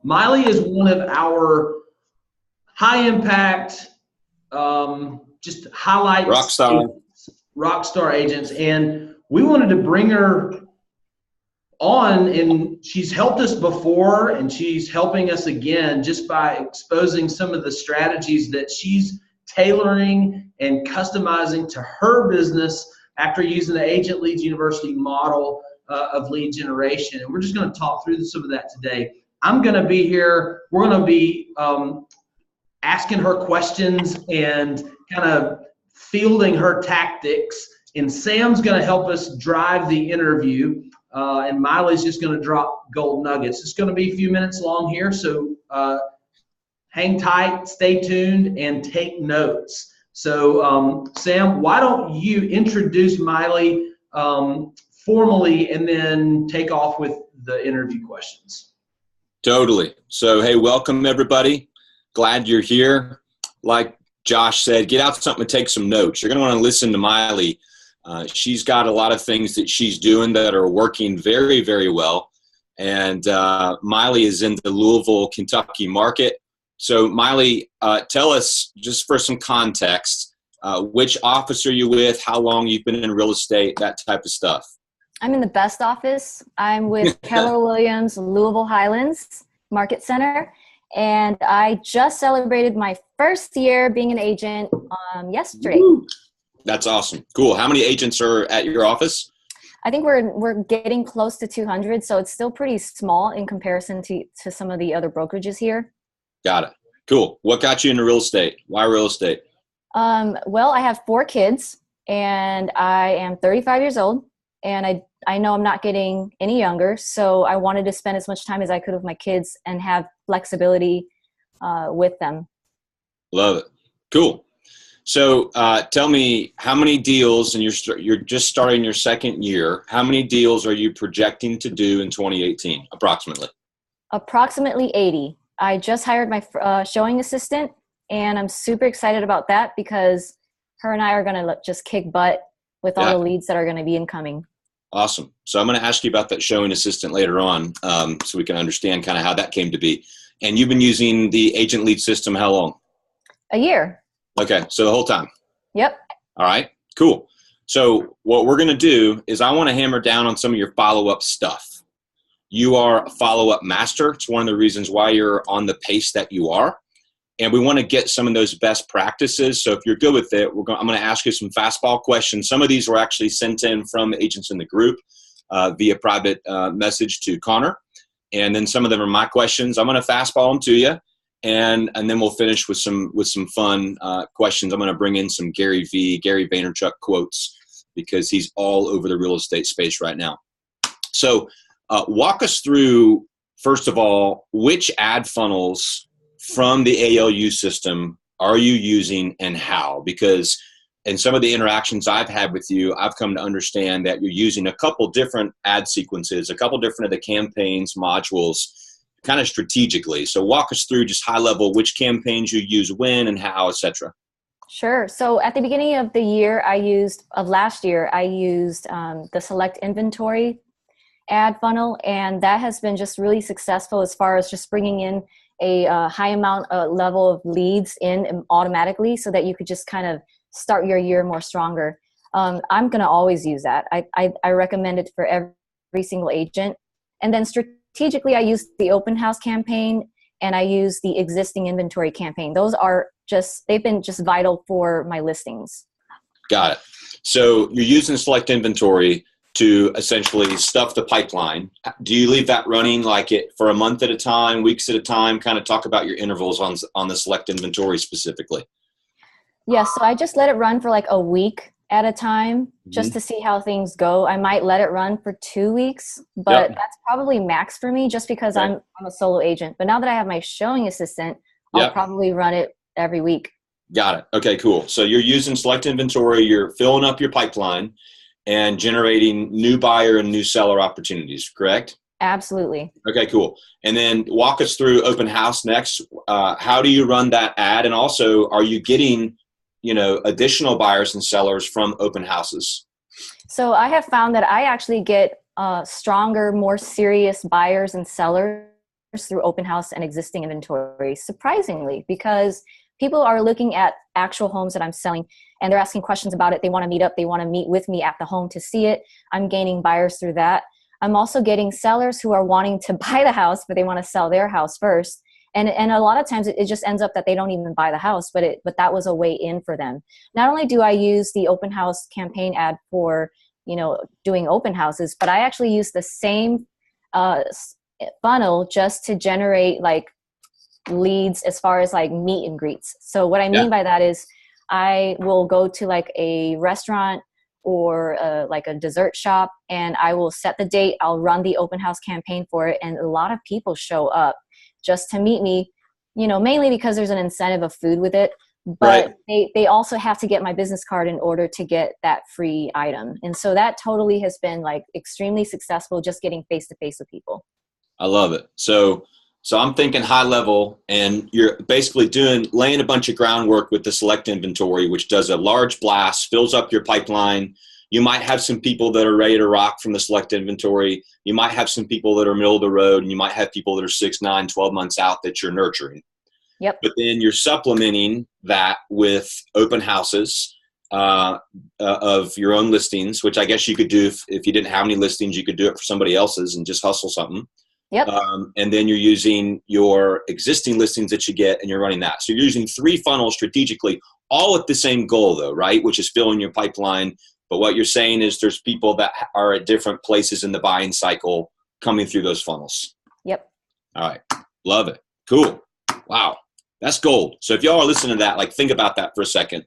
Mylee is one of our high impact, just highlights Rockstar. Rockstar agents, and we wanted to bring her on, and she's helped us before and she's helping us again just by exposing some of the strategies that she's tailoring and customizing to her business after using the Agent Leads University model of lead generation. And we're just going to talk through some of that today. I'm going to be here. We're going to be asking her questions and kind of fielding her tactics, and Sam's going to help us drive the interview. And Mylee's just going to drop gold nuggets. It's going to be a few minutes long here, so hang tight, stay tuned, and take notes. So, Sam, why don't you introduce Mylee formally, and then take off with the interview questions. Totally. So, hey, welcome everybody. Glad you're here. Like Josh said, get out something and take some notes. You're going to want to listen to Mylee. She's got a lot of things that she's doing that are working very, very well. And Mylee is in the Louisville, Kentucky market. So Mylee, tell us, just for some context, which office are you with, how long you've been in real estate, that type of stuff. I'm in the best office. I'm with Keller Williams, Louisville Highlands Market Center. And I just celebrated my first year being an agent yesterday. Woo. That's awesome. Cool. How many agents are at your office? I think we're getting close to 200, so it's still pretty small in comparison to some of the other brokerages here. Got it. Cool. What got you into real estate? Why real estate? Well, I have 4 kids, and I am 35 years old, and I know I'm not getting any younger, so I wanted to spend as much time as I could with my kids and have flexibility with them. Love it. Cool. So tell me, how many deals, and you're just starting your second year, how many deals are you projecting to do in 2018, approximately? Approximately 80. I just hired my showing assistant, and I'm super excited about that because her and I are going to just kick butt with all the leads that are going to be incoming. Awesome. So I'm going to ask you about that showing assistant later on, so we can understand kind of how that came to be. And you've been using the agent lead system how long? A year. Okay. So the whole time. Yep. All right, cool. So what we're going to do is I want to hammer down on some of your follow-up stuff. You are a follow-up master. It's one of the reasons why you're on the pace that you are. And we want to get some of those best practices. So if you're good with it, I'm going to ask you some fastball questions. Some of these were actually sent in from agents in the group via private message to Connor. And then some of them are my questions. I'm going to fastball them to you. And then we'll finish with some fun questions. I'm going to bring in some Gary Vaynerchuk quotes because he's all over the real estate space right now. So walk us through, first of all, which ad funnels from the ALU system are you using and how? Because in some of the interactions I've had with you, I've come to understand that you're using a couple different ad sequences, a couple different of the campaigns modules, kind of strategically. So walk us through just high level, which campaigns you use when and how, etc. Sure. So at the beginning of the year, last year, I used the select inventory ad funnel, and that has been just really successful as far as just bringing in a high amount level of leads in automatically so that you could just kind of start your year more stronger. I'm going to always use that. I recommend it for every single agent. And then strategically, I use the open house campaign and I use the existing inventory campaign. Those are they've been just vital for my listings. Got it. So you're using select inventory to essentially stuff the pipeline. Do you leave that running like it for a month at a time, weeks at a time? Kind of talk about your intervals on the select inventory specifically. Yes. So I just let it run for like a week at a time just to see how things go. I might let it run for 2 weeks, but that's probably max for me just because I'm a solo agent. But now that I have my showing assistant, I'll probably run it every week. Got it. Okay, cool. So you're using select inventory, you're filling up your pipeline and generating new buyer and new seller opportunities, correct? Absolutely. Okay, cool. And then walk us through open house next. How do you run that ad? And also, are you getting additional buyers and sellers from open houses? So I have found that I actually get stronger, more serious buyers and sellers through open house and existing inventory, surprisingly, because people are looking at actual homes that I'm selling and they're asking questions about it. They want to meet up. They want to meet with me at the home to see it. I'm gaining buyers through that. I'm also getting sellers who are wanting to buy the house, but they want to sell their house first. And a lot of times it just ends up that they don't even buy the house, but that was a way in for them. Not only do I use the open house campaign ad for, doing open houses, but I actually use the same funnel just to generate like leads as far as like meet and greets. So what I mean by that is I will go to like a restaurant or like a dessert shop, and I will set the date. I'll run the open house campaign for it. And a lot of people show up just to meet me, mainly because there's an incentive of food with it, but they also have to get my business card in order to get that free item. And so that totally has been like extremely successful, just getting face to face with people. I love it. So I'm thinking high level, and you're basically laying a bunch of groundwork with the select inventory, which does a large blast, fills up your pipeline. You might have some people that are ready to rock from the select inventory. You might have some people that are middle of the road, and you might have people that are 6, 9, 12 months out that you're nurturing. Yep. But then you're supplementing that with open houses of your own listings, which I guess you could do if you didn't have any listings, you could do it for somebody else's and just hustle something. Yep. And then you're using your existing listings that you get, and you're running that. So you're using 3 funnels strategically, all with the same goal though, right? Which is filling your pipeline. But what you're saying is there's people that are at different places in the buying cycle coming through those funnels. Yep. All right. Love it. Cool. Wow. That's gold. So if y'all are listening to that, like think about that for a second.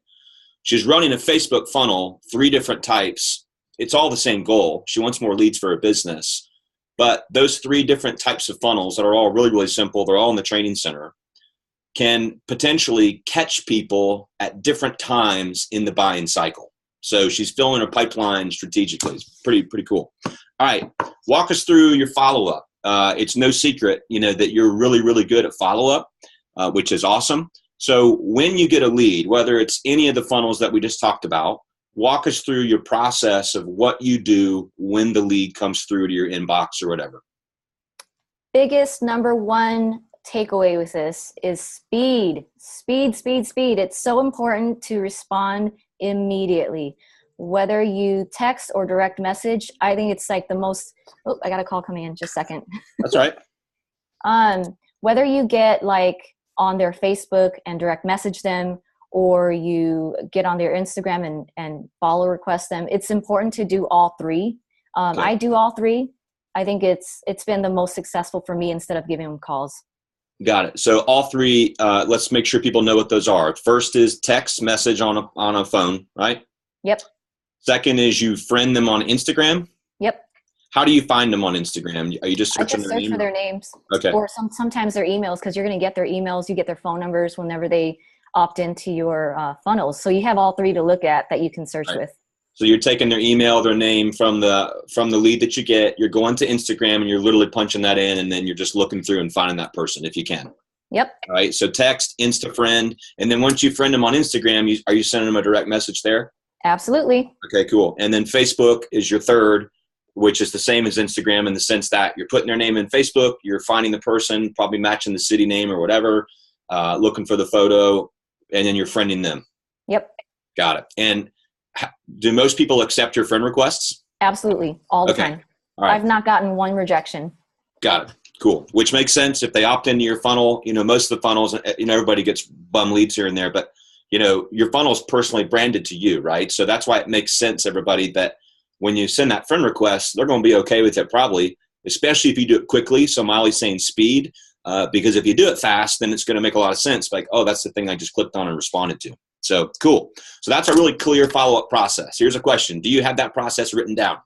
She's running a Facebook funnel, 3 different types. It's all the same goal. She wants more leads for her business. But those 3 different types of funnels that are all really, really simple, they're all in the training center, can potentially catch people at different times in the buying cycle. So she's filling her pipeline strategically. It's pretty cool. All right. Walk us through your follow-up. It's no secret, that you're really, really good at follow-up, which is awesome. So when you get a lead, whether it's any of the funnels that we just talked about, walk us through your process of what you do when the lead comes through to your inbox or whatever. Biggest number one takeaway with this is speed. It's so important to respond immediately. Whether you text or direct message, I think it's like the most, I got a call coming in, just a second. That's right. Whether you get like on their Facebook and direct message them, or you get on their Instagram and follow request them, it's important to do all 3. Okay. I do all 3. I think it's been the most successful for me instead of giving them calls. Got it. So all 3, let's make sure people know what those are. First is text message on a phone, right? Yep. Second is you friend them on Instagram. Yep. How do you find them on Instagram? Are you just searching their name? I just search for their names. Okay. Or sometimes their emails, because you're going to get their emails. You get their phone numbers whenever they opt into your funnels. So you have all 3 to look at that you can search with. So you're taking their email, their name from the lead that you get. You're going to Instagram and you're literally punching that in, and then you're just looking through and finding that person if you can. Yep. All right. So text, Insta friend, and then once you friend them on Instagram, are you sending them a direct message there? Absolutely. Okay, cool. And then Facebook is your third, which is the same as Instagram in the sense that you're putting their name in Facebook, you're finding the person, probably matching the city name or whatever, looking for the photo, and then you're friending them. Yep. Got it. And do most people accept your friend requests? Absolutely. All the time. All right. I've not gotten one rejection. Got it. Cool. Which makes sense. If they opt into your funnel, most of the funnels, everybody gets bum leads here and there, but your funnel is personally branded to you, right? So that's why it makes sense, everybody, that when you send that friend request, they're going to be okay with it probably, especially if you do it quickly. So Mylee's saying speed, because if you do it fast, then it's going to make a lot of sense. Like, oh, that's the thing I just clicked on and responded to. So cool. So that's a really clear follow-up process. Here's a question. Do you have that process written down?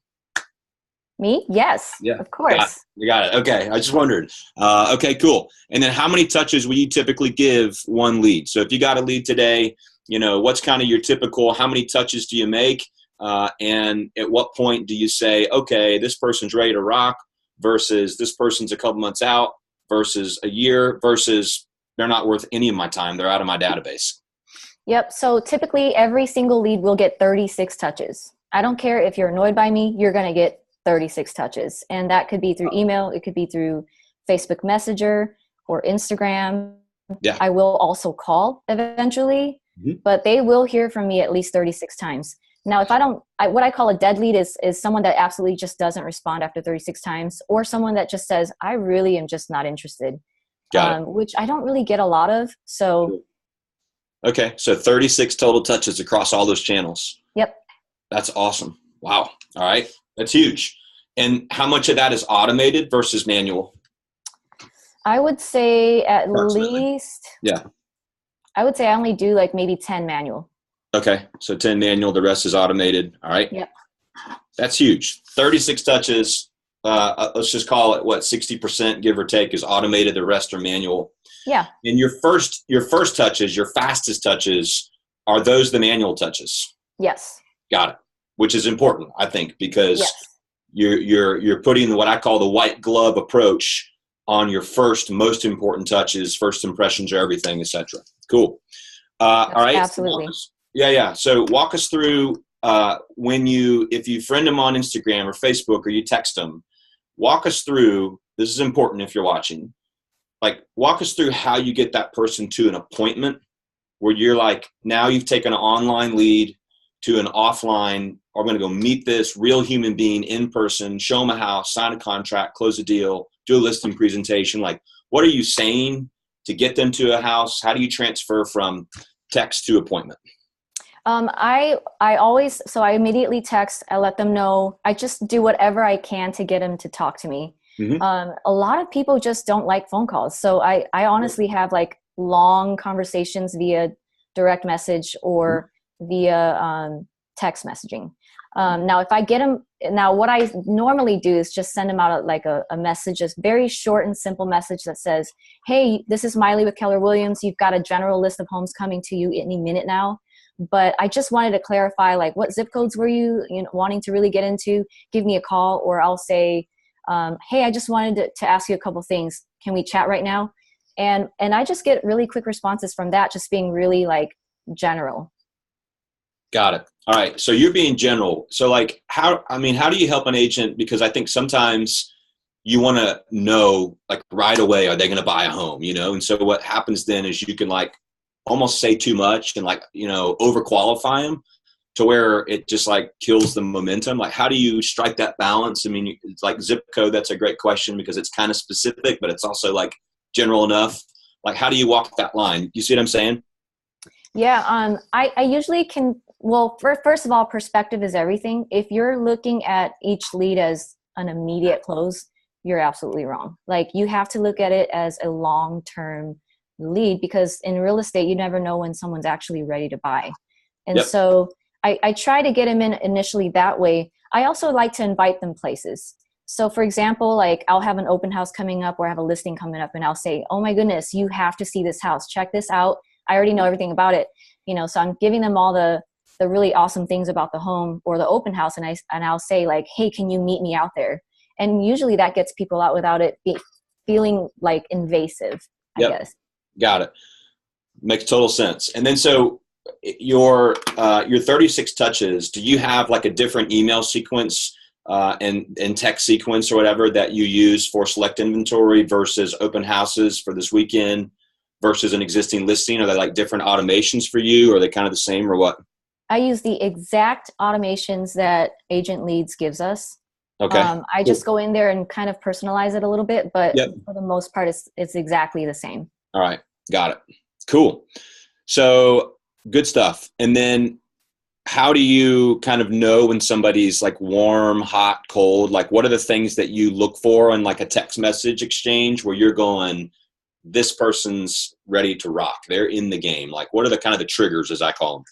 Me? Yes. Yeah. Of course. You got it. Okay. I just wondered. Okay, cool. And then how many touches will you typically give one lead? So if you got a lead today, what's kind of your typical, how many touches do you make? And at what point do you say, okay, this person's ready to rock versus this person's a couple months out versus a year versus they're not worth any of my time. They're out of my database. Yep. So typically every single lead will get 36 touches. I don't care if you're annoyed by me, you're going to get 36 touches. And that could be through email. It could be through Facebook Messenger or Instagram. Yeah. I will also call eventually, but they will hear from me at least 36 times. Now, if I don't, what I call a dead lead is someone that absolutely just doesn't respond after 36 times, or someone that just says, I really am just not interested, which I don't really get a lot of. So, okay. So 36 total touches across all those channels. Yep. That's awesome. Wow. All right. That's huge. And how much of that is automated versus manual? I would say at least, I would say I only do like maybe 10 manual. Okay. So 10 manual, the rest is automated. All right. Yep. That's huge. 36 touches. Let's just call it 60%, give or take, is automated. The rest are manual. Yeah. And your first touches, your fastest touches, are those the manual touches? Yes. Got it. Which is important, I think, because you're putting what I call the white glove approach on your first most important touches. First impressions are everything, etc. Cool. All right. Absolutely. Yeah. So walk us through if you friend them on Instagram or Facebook or you text them, walk us through, this is important if you're watching, like walk us through how you get that person to an appointment where you're like, now you've taken an online lead to an offline, or I'm going to go meet this real human being in person, show them a house, sign a contract, close a deal, do a listing presentation. Like, what are you saying to get them to a house? How do you transfer from text to appointment? I immediately text. I let them know. I just do whatever I can to get them to talk to me. A lot of people just don't like phone calls. So I honestly have like long conversations via direct message or via text messaging. Now, if I get them, what I normally do is just send them out a message, a very short and simple message that says, hey, this is Mylee with Keller Williams. You've got a general list of homes coming to you any minute now. But I just wanted to clarify, like, what zip codes were you wanting to really get into? Give me a call. Or I'll say, hey, I just wanted to ask you a couple things. Can we chat right now? And I just get really quick responses from that, just being really like general. Got it. All right. So you're being general. So like, how do you help an agent? Because I think sometimes you want to know like right away, are they going to buy a home, And so what happens then is you can like almost say too much and like, overqualify them to where it just like kills the momentum. Like, how do you strike that balance? I mean, it's like zip code. That's a great question because it's kind of specific, but it's also like general enough. Like, how do you walk that line? You see what I'm saying? Yeah. I usually can, first of all, perspective is everything. If you're looking at each lead as an immediate close, you're absolutely wrong. Like, you have to look at it as a long-term lead, because in real estate, you never know when someone's actually ready to buy. And so I try to get them in initially that way. I also like to invite them places. So for example, like I'll have an open house coming up or I have a listing coming up and I'll say, oh my goodness, you have to see this house. Check this out. I already know everything about it. So I'm giving them all the really awesome things about the home or the open house. And I'll say like, hey, can you meet me out there? And usually that gets people out without it feeling like invasive, I guess. Got it. Makes total sense. And then so your 36 touches, do you have like a different email sequence and text sequence or whatever that you use for select inventory versus open houses for this weekend versus an existing listing? Are they like different automations for you? Or are they kind of the same or what? I use the exact automations that Agent Leads gives us. Okay. I just go in there and kind of personalize it a little bit, but for the most part, it's exactly the same. All right. Got it. Cool. So good stuff. And then how do you kind of know when somebody's like warm, hot, cold? Like, what are the things that you look for in like a text message exchange where you're going, this person's ready to rock, they're in the game? Like, what are the kind of the triggers, as I call them?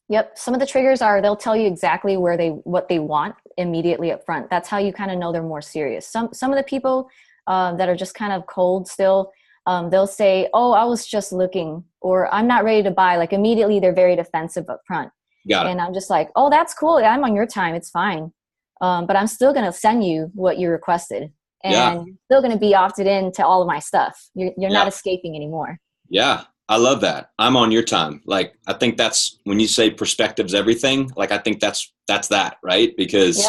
Yep. Some of the triggers are they'll tell you exactly what they want immediately up front. That's how you kind of know they're more serious. Some of the people that are just kind of cold still, they'll say, oh, I was just looking, or I'm not ready to buy. Like immediately they're very defensive up front. Got it. And I'm just like, oh, that's cool. I'm on your time. It's fine. But I'm still going to send you what you requested. And you're still going to be opted in to all of my stuff. You're not escaping anymore. Yeah. I love that. I'm on your time. Like, I think that's when you say perspective's everything. Like, I think that's that, right? Because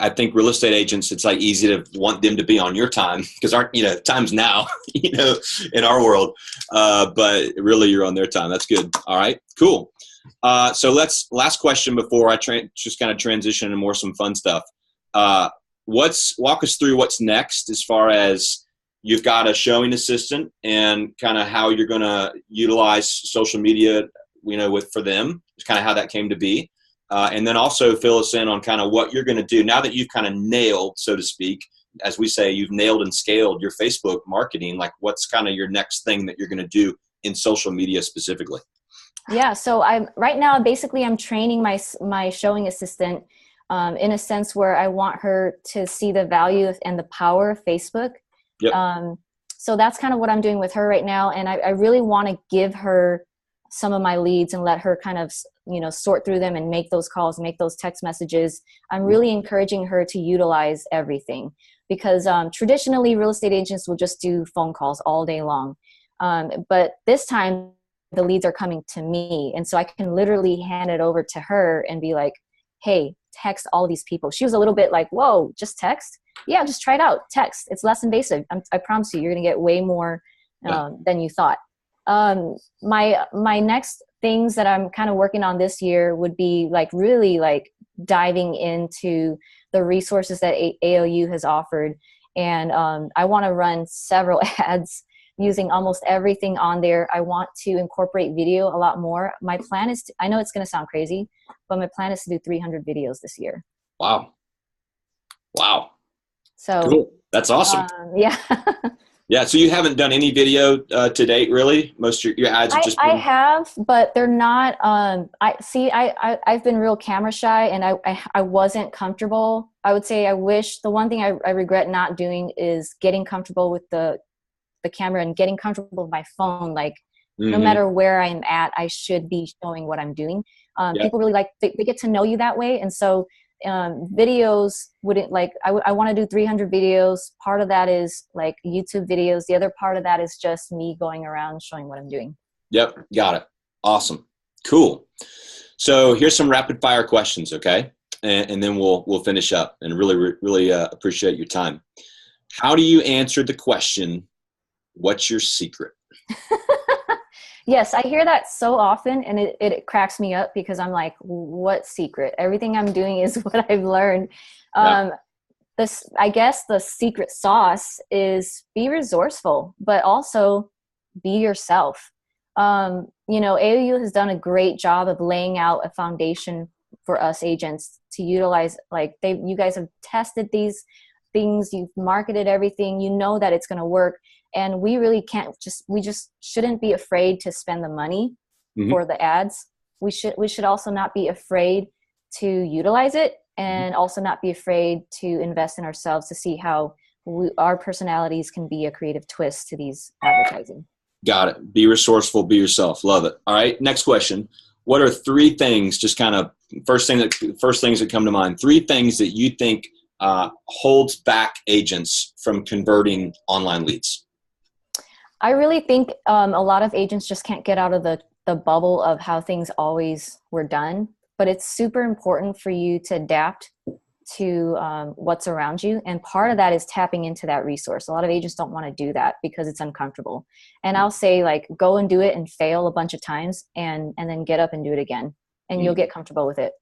I think real estate agents, it's like easy to want them to be on your time because time's now, in our world. But really you're on their time. That's good. All right, cool. So last question before I just kind of transition into more some fun stuff. Walk us through what's next as far as you've got a showing assistant and kind of how you're going to utilize social media, for them, kind of how that came to be. And then also fill us in on kind of what you're going to do now that you've kind of nailed, so to speak, as we say, you've nailed and scaled your Facebook marketing. Like what's kind of your next thing that you're going to do in social media specifically? Yeah. So right now, basically I'm training my showing assistant in a sense where I want her to see the value and the power of Facebook. Yep. So that's kind of what I'm doing with her right now. And I really want to give her some of my leads and let her kind of, sort through them and make those calls, make those text messages. I'm really encouraging her to utilize everything because traditionally real estate agents will just do phone calls all day long. But this time the leads are coming to me. And so I can literally hand it over to her and be like, hey, text all these people. She was a little bit like, whoa, just text? Yeah, just try it out. Text. It's less invasive. I promise you, you're going to get way more than you thought. My next things that I'm kind of working on this year would be like really like diving into the resources that AOU has offered. And I want to run several ads using almost everything on there. I want to incorporate video a lot more. My plan is I know it's going to sound crazy, but my plan is to do 300 videos this year. Wow. So cool. That's awesome. Yeah. Yeah. So you haven't done any video to date, really? Most of your ads have just been... I have, but they're not. I've been real camera shy, and I wasn't comfortable. I would say the one thing I regret not doing is getting comfortable with the camera and getting comfortable with my phone. Like no matter where I'm at, I should be showing what I'm doing. People really they get to know you that way. And so videos wouldn't I want to do 300 videos. Part of that is like YouTube videos. The other part of that is just me going around showing what I'm doing. Yep. Got it. Awesome. Cool. So here's some rapid fire questions. Okay. And then we'll finish up and really appreciate your time. How do you answer the question, what's your secret? Yes, I hear that so often, and it cracks me up because I'm like, what secret? Everything I'm doing is what I've learned. I guess the secret sauce is be resourceful, but also be yourself. AOU has done a great job of laying out a foundation for us agents to utilize. You guys have tested these things, you've marketed everything, you know that it's going to work. And we really we just shouldn't be afraid to spend the money for the ads. We should also not be afraid to utilize it and also not be afraid to invest in ourselves to see how our personalities can be a creative twist to these advertising. Got it. Be resourceful, be yourself. Love it. All right. Next question. What are 3 things, just kind of first things that come to mind, 3 things that you think holds back agents from converting online leads? I really think a lot of agents just can't get out of the bubble of how things always were done. But it's super important for you to adapt to what's around you. And part of that is tapping into that resource. A lot of agents don't want to do that because it's uncomfortable. And I'll say go and do it and fail a bunch of times and then get up and do it again. And you'll get comfortable with it.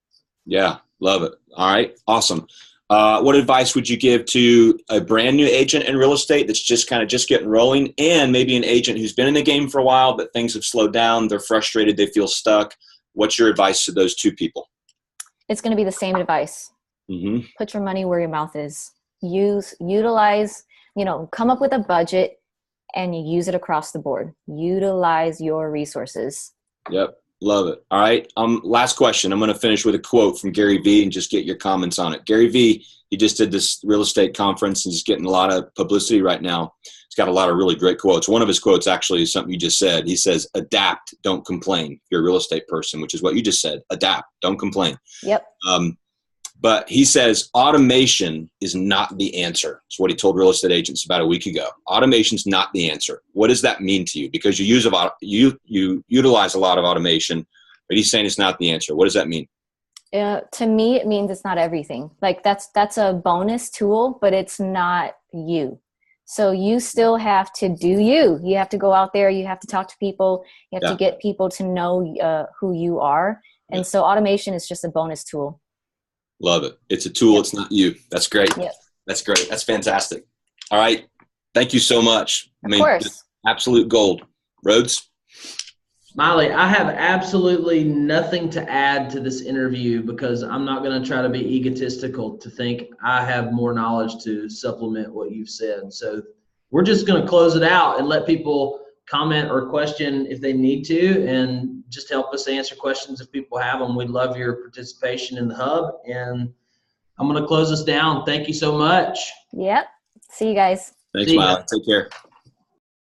Yeah, love it. All right, awesome. What advice would you give to a brand new agent in real estate that's just getting rolling, and maybe an agent who's been in the game for a while, but things have slowed down, they're frustrated, they feel stuck? What's your advice to those 2 people? It's going to be the same advice. Put your money where your mouth is. Utilize, come up with a budget and you use it across the board. Utilize your resources. Yep. Love it. All right. Last question. I'm going to finish with a quote from Gary Vee and just get your comments on it. Gary Vee, he just did this real estate conference and he's getting a lot of publicity right now. He's got a lot of really great quotes. One of his quotes actually is something you just said. He says, adapt, don't complain. If you're a real estate person, which is what you just said. Adapt, don't complain. Yep. But he says automation is not the answer. It's what he told real estate agents about a week ago. Automation's not the answer. What does that mean to you? Because you utilize a lot of automation, but he's saying it's not the answer. What does that mean? To me, it means it's not everything. Like that's a bonus tool, but it's not you. So you still have to do you. You have to go out there. You have to talk to people. You have to get people to know who you are. And so automation is just a bonus tool. Love it. It's a tool. It's not you. That's great. Yep. That's great. That's fantastic. All right. Thank you so much. Of course. Absolute gold. Rhodes? Mylee, I have absolutely nothing to add to this interview because I'm not going to try to be egotistical to think I have more knowledge to supplement what you've said. So we're just going to close it out and let people comment or question if they need to, and just help us answer questions if people have them. We'd love your participation in the hub, and I'm going to close us down. Thank you so much. Yep. See you guys. Thanks, Mylee. Take care.